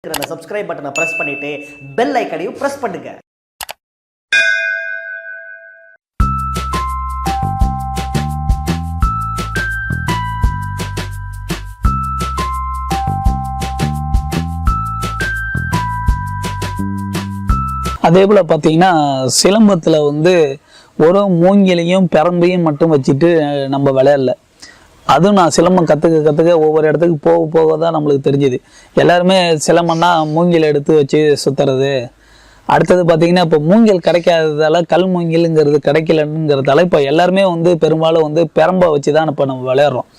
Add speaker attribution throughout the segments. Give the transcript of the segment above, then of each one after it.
Speaker 1: Subscribe பட்டனை press பண்ணிட்டு bell ஐக்கனையும் பிரஸ் பண்ணுங்க.
Speaker 2: அதே போல பார்த்தீங்கன்னா சிலம்பத்தில் ஒரு மூங்கிலையும் பெரம்பையும் மட்டும் வச்சுட்டு நம்ம விளையாடல. அதுவும் நான் சிலம்பம் கற்றுக்க ஒவ்வொரு இடத்துக்கு போக போக தான் நம்மளுக்கு தெரிஞ்சுது. எல்லாருமே சிலம்பம்னா மூங்கில் எடுத்து வச்சு சுற்றுறது. அடுத்தது பார்த்திங்கன்னா இப்போ மூங்கில் கிடைக்காததால கல் மூங்கிலுங்கிறது கிடைக்கலங்கிறதால இப்போ எல்லாருமே பெரும்பாலும் பெரம்பை வச்சு தான் இப்போ நம்ம விளையாடுறோம்.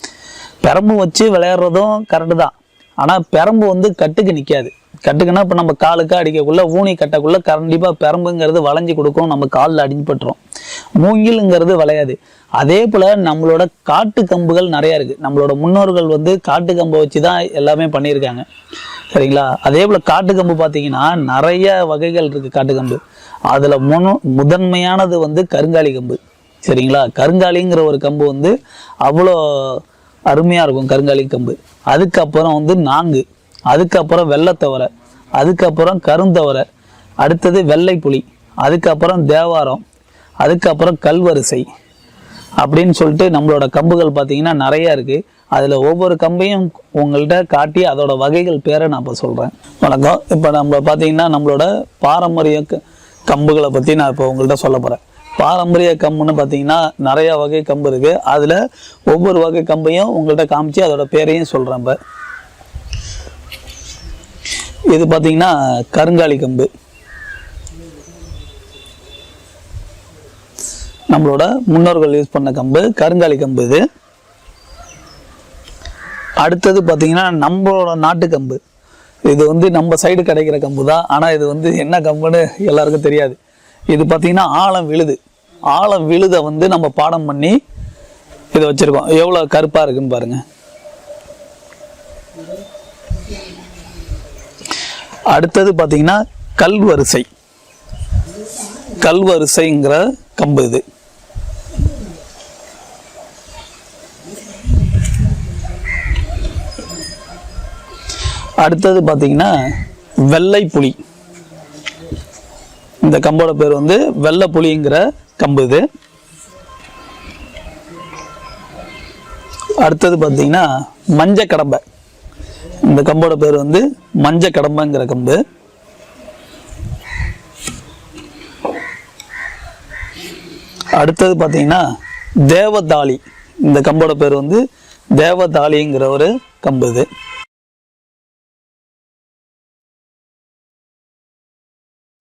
Speaker 2: பெரம்பு வச்சு விளையாடுறதும் கரெக்டு தான். ஆனால் பெரம்பு கட்டுக்கு நிற்காது. கட்டுக்குன்னா இப்போ நம்ம காலுக்கு அடிக்கக்குள்ள ஊனி கட்டக்குள்ள கண்டிப்பாக பெரம்புங்கிறது வளைஞ்சி கொடுக்கும், நம்ம காலில் அடிப்பட்டுரும். மூங்கிலுங்கிறது விளையாது. அதே போல் நம்மளோட காட்டு கம்புகள் நிறையா இருக்குது. நம்மளோட முன்னோர்கள் காட்டு கம்பை வச்சு தான் எல்லாமே பண்ணியிருக்காங்க, சரிங்களா? அதே போல் காட்டு கம்பு பார்த்தீங்கன்னா நிறைய வகைகள் இருக்குது. காட்டு கம்பு அதில் முதன்மையானது கருங்காலி கம்பு, சரிங்களா? கருங்காலிங்கிற ஒரு கம்பு அவ்வளோ அருமையாக இருக்கும் கருங்காலி கம்பு. அதுக்கப்புறம் நாங்கு, அதுக்கப்புறம் வெள்ளைத்தவரை, அதுக்கப்புறம் கருந்தவரை, அடுத்தது வெள்ளை புலி, அதுக்கப்புறம் தேவாரம், அதுக்கப்புறம் கல்வரிசை அப்படின்னு சொல்லிட்டு நம்மளோட கம்புகள் பார்த்தீங்கன்னா நிறையா இருக்குது. அதில் ஒவ்வொரு கம்பையும் உங்கள்கிட்ட காட்டி அதோட வகைகள் பேரை நான் இப்போ சொல்கிறேன். வணக்கம். இப்போ நம்ம பார்த்தீங்கன்னா நம்மளோட பாரம்பரிய கம்புகளை பற்றி நான் இப்போ உங்கள்கிட்ட சொல்ல போகிறேன். பாரம்பரிய கம்புன்னு பார்த்தீங்கன்னா நிறையா வகை கம்பு இருக்குது. அதில் ஒவ்வொரு வகை கம்பையும் உங்கள்கிட்ட காமிச்சு அதோட பேரையும் சொல்கிறேன். இப்போ இது பார்த்தீங்கன்னா கருங்காலி கம்பு, நம்மளோட முன்னோர்கள் யூஸ் பண்ண கம்பு கருங்காலி கம்பு. இது அடுத்தது பார்த்தீங்கன்னா நம்மளோட நாட்டு கம்பு. இது நம்ம சைடு கிடைக்கிற கம்பு தான். ஆனால் இது என்ன கம்புன்னு எல்லாருக்கும் தெரியாது. இது பார்த்தீங்கன்னா ஆழம் விழுது. ஆழம் விழுதை நம்ம பாடம் பண்ணி இதை வச்சுருக்கோம். எவ்வளோ கருப்பாக இருக்குன்னு பாருங்கள். அடுத்தது பார்த்தீங்கன்னா கல்வரிசை. கல்வரிசைங்கிற கம்பு இது. அடுத்தது பார்த்தீங்கன்னா வெள்ளை புலி. இந்த கம்போட பேர் வெள்ளை புலிங்கிற கம்பு இது. அடுத்தது பார்த்தீங்கன்னா மஞ்ச கடம்பை. இந்த கம்போட பேர் மஞ்ச கடம்பைங்கிற கம்பு. அடுத்தது பார்த்தீங்கன்னா தேவதாளி. இந்த கம்போட பேர் தேவதாளிங்கிற ஒரு கம்பு இது.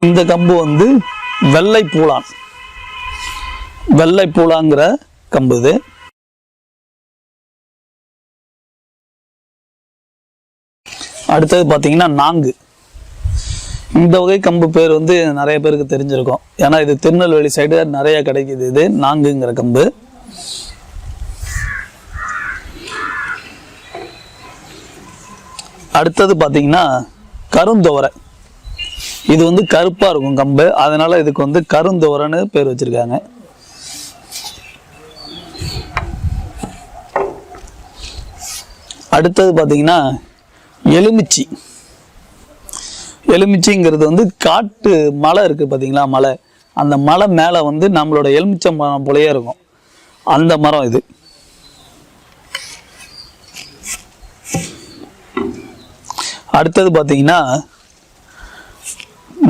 Speaker 2: இந்த கம்பு வெள்ளை பூலான். வெள்ளை பூலாங்கிற கம்பு இது. அடுத்தது பார்த்தீங்கன்னா நாங்கு. இந்த வகை கம்பு பேர் நிறைய பேருக்கு தெரிஞ்சிருக்கும். ஏன்னா இது திருநெல்வேலி சைடு நிறைய கிடைக்குது. இது நாங்குங்கிற கம்பு. அடுத்தது பார்த்தீங்கன்னா கருந்தோரை. இது கருப்பாக இருக்கும் கம்பு, அதனால இதுக்கு கருந்தோரைன்னு பேர் வச்சிருக்காங்க. அடுத்தது பார்த்தீங்கன்னா எலுமிச்சி. எலுமிச்சிங்கிறது காட்டு மலை இருக்குது பார்த்தீங்களா, மலை. அந்த மலை மேலே நம்மளோட எலுமிச்சை மரம் போலயே இருக்கும், அந்த மரம் இது. அடுத்தது பார்த்தீங்கன்னா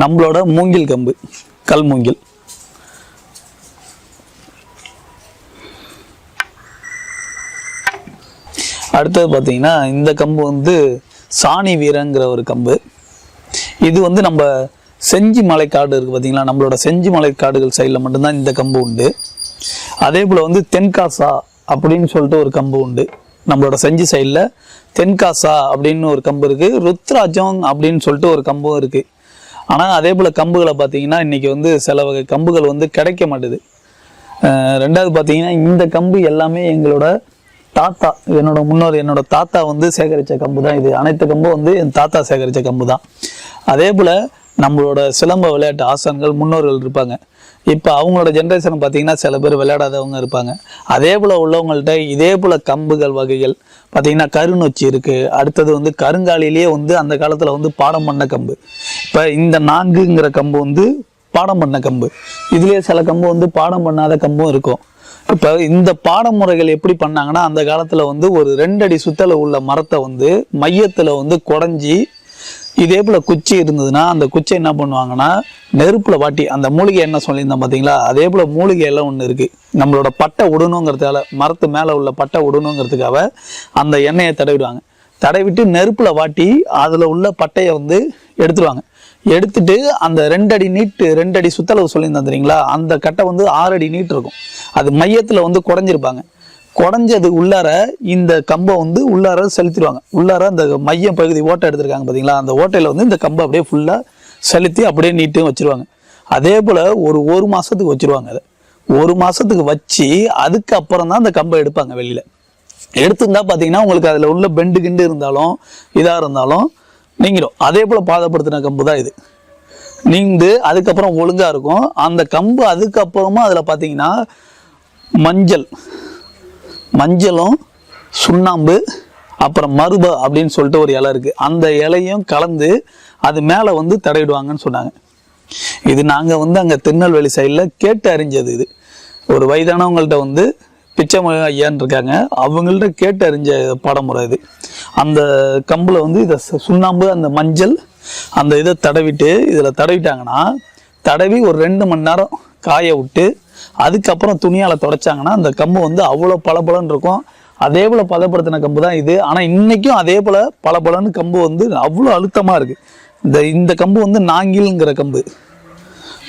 Speaker 2: நம்மளோட மூங்கில் கம்பு, கல் மூங்கில். அடுத்தது பார்த்தீங்கன்னா இந்த கம்பு சாணி வீரங்கிற ஒரு கம்பு. இது நம்ம செஞ்சி மலைக்காடு இருக்குது பார்த்தீங்களா, நம்மளோட செஞ்சி மலைக்காடுகள் சைடில் மட்டும்தான் இந்த கம்பு உண்டு. அதே போல் தென்காசா அப்படின்னு சொல்லிட்டு ஒரு கம்பு உண்டு. நம்மளோட செஞ்சி சைடில் தென்காசா அப்படின்னு ஒரு கம்பு இருக்குது. ருத்ராஜம் அப்படின்னு சொல்லிட்டு ஒரு கம்பும் இருக்குது. ஆனால் அதே போல் கம்புகளை பார்த்தீங்கன்னா இன்றைக்கி சில வகை கம்புகள் கிடைக்க மாட்டுது. ரெண்டாவது பார்த்தீங்கன்னா இந்த கம்பு எல்லாமே எங்களோட தாத்தா, என்னோட தாத்தா சேகரித்த கம்பு தான் இது. அனைத்து கம்பும் என் தாத்தா சேகரித்த கம்பு தான். அதே போல் நம்மளோட சிலம்ப விளையாட்டு ஆசான்கள் முன்னோர்கள் இருப்பாங்க. இப்போ அவங்களோட ஜென்ரேஷன் பார்த்தீங்கன்னா சில பேர் விளையாடாதவங்க இருப்பாங்க. அதே போல் உள்ளவங்கள்ட்ட இதே போல் கம்புகள் வகைகள் பார்த்தீங்கன்னா கருநொச்சி இருக்குது. அடுத்தது வந்து கருங்காலிலேயே வந்து அந்த காலத்தில் வந்து பாடம் பண்ண கம்பு. இப்போ இந்த நான்குங்கிற கம்பு வந்து பாடம் பண்ண கம்பு. இதுலேயே சில கம்பு வந்து பாடம் பண்ணாத கம்பும் இருக்கும். இப்போ இந்த பாடமுறைகள் எப்படி பண்ணாங்கன்னா, அந்த காலத்தில் வந்து ஒரு 2 அடி சுத்தல உள்ள மரத்தை வந்து மையத்தில் வந்து குடஞ்சி இதே போல் குச்சி இருந்ததுன்னா அந்த குச்சை என்ன பண்ணுவாங்கன்னா நெருப்பில் வாட்டி, அந்த மூலிகை என்ன சொல்லியிருந்தேன் பார்த்தீங்களா, அதே போல் மூலிகை எல்லாம் ஒன்று இருக்குது. நம்மளோட பட்டை விடணுங்கிறதுக்காக, மரத்து மேலே உள்ள பட்டை விடணுங்கிறதுக்காக அந்த எண்ணெயை தடவிடுவாங்க. தடவிட்டு நெருப்பில் வாட்டி அதில் உள்ள பட்டையை வந்து எடுத்துருவாங்க. எடுத்துட்டு அந்த 2 அடி நீட்டு, 2 அடி சுத்தளவு சொல்லியிருந்தேன் தெரியுங்களா, அந்த கட்டை வந்து 6 அடி நீட் இருக்கும். அது மையத்தில் வந்து குடஞ்சிருப்பாங்க. குடஞ்சது உள்ளார இந்த கம்பை வந்து உள்ளார செலுத்திடுவாங்க. உள்ளார அந்த மையம் பகுதி ஓட்டை எடுத்திருக்காங்க பார்த்தீங்களா, அந்த ஓட்டையில் வந்து இந்த கம்பை அப்படியே ஃபுல்லாக செலுத்தி அப்படியே நீட்டும் வச்சுருவாங்க. அதே போல் ஒரு மாதத்துக்கு வச்சுருவாங்க. அதை 1 மாதத்துக்கு வச்சு அதுக்கப்புறம் தான் அந்த கம்பை எடுப்பாங்க வெளியில். எடுத்துருந்தா பார்த்தீங்கன்னா உங்களுக்கு அதில் உள்ள பெண்டு கிண்டு இருந்தாலும் இதாக இருந்தாலும் நீங்கிடும். அதே போல் பாதப்படுத்தின கம்பு தான் இது. நீண்டு அதுக்கப்புறம் ஒழுங்காக இருக்கும் அந்த கம்பு. அதுக்கப்புறமா அதில் பார்த்தீங்கன்னா மஞ்சளும் சுண்ணாம்பு அப்புறம் மருப அப்படின்னு சொல்லிட்டு ஒரு இலை இருக்குது. அந்த இலையும் கலந்து அது மேலே வந்து தடவிடுவாங்கன்னு சொன்னாங்க. இது நாங்கள் வந்து அங்கே திருநெல்வேலி சைடில் கேட்டு அறிஞ்சது. இது ஒரு வயதானவங்கள்ட்ட வந்து பிச்சை ஐயான்னு இருக்காங்க, அவங்கள்ட்ட கேட்டு அறிஞ்ச பாடமுறை இது. அந்த கம்பில் வந்து இதை சுண்ணாம்பு அந்த மஞ்சள் அந்த இதை தடவிட்டு இதில் தடவிட்டாங்கன்னா, தடவி ஒரு 2 மணி நேரம் காய விட்டு அதுக்கப்புறம் துணியால் துடைச்சாங்கன்னா அந்த கம்பு வந்து அவ்வளோ பளபளன்னு இருக்கும். அதே போல் பதப்படுத்தின கம்பு தான் இது. ஆனால் இன்றைக்கும் அதே போல் பளபளன்னு கம்பு வந்து அவ்வளோ அழுத்தமாக இருக்குது. இந்த கம்பு வந்து நாங்கில்ங்கிற கம்பு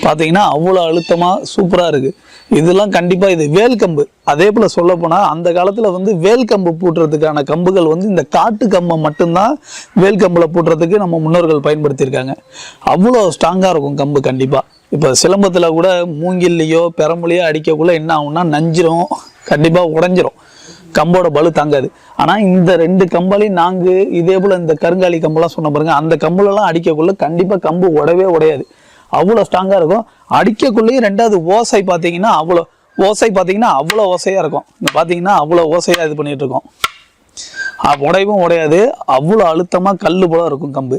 Speaker 2: பார்த்தீங்கன்னா அவ்வளோ அழுத்தமாக சூப்பராக இருக்குது. இதெல்லாம் கண்டிப்பாக இது வேல் கம்பு. அதே போல் சொல்ல போனால் அந்த காலத்தில் வந்து வேல் கம்பு பூட்டுறதுக்கான கம்புகள் வந்து இந்த காட்டு கம்பை மட்டும்தான் வேல் கம்பில் பூட்டுறதுக்கு நம்ம முன்னோர்கள் பயன்படுத்தியிருக்காங்க. அவ்வளோ ஸ்ட்ராங்காக இருக்கும் கம்பு கண்டிப்பாக. இப்போ சிலம்பத்தில் கூட மூங்கில்லையோ பெரம்புலையோ அடிக்கக்குள்ள என்ன ஆகும்னா நஞ்சிரும், கண்டிப்பாக உடஞ்சிரும், கம்போட பலு தாங்காது. ஆனால் இந்த 2 கம்பாலையும் நாங்கள் இதே போல் இந்த கருங்காலி கம்பெல்லாம் சொன்ன பாருங்க, அந்த கம்புலலாம் அடிக்கக்குள்ள கண்டிப்பாக கம்பு உடவே உடையாது, அவ்வளோ ஸ்ட்ராங்காக இருக்கும். அடிக்கக்குள்ளேயும் 2வது ஓசை பார்த்தீங்கன்னா அவ்வளோ ஓசையாக இருக்கும். இந்த பார்த்தீங்கன்னா அவ்வளோ ஓசையாக இது பண்ணிகிட்டு இருக்கோம். உடையவும் உடையாது, அவ்வளோ அழுத்தமாக கல் போல இருக்கும் கம்பு.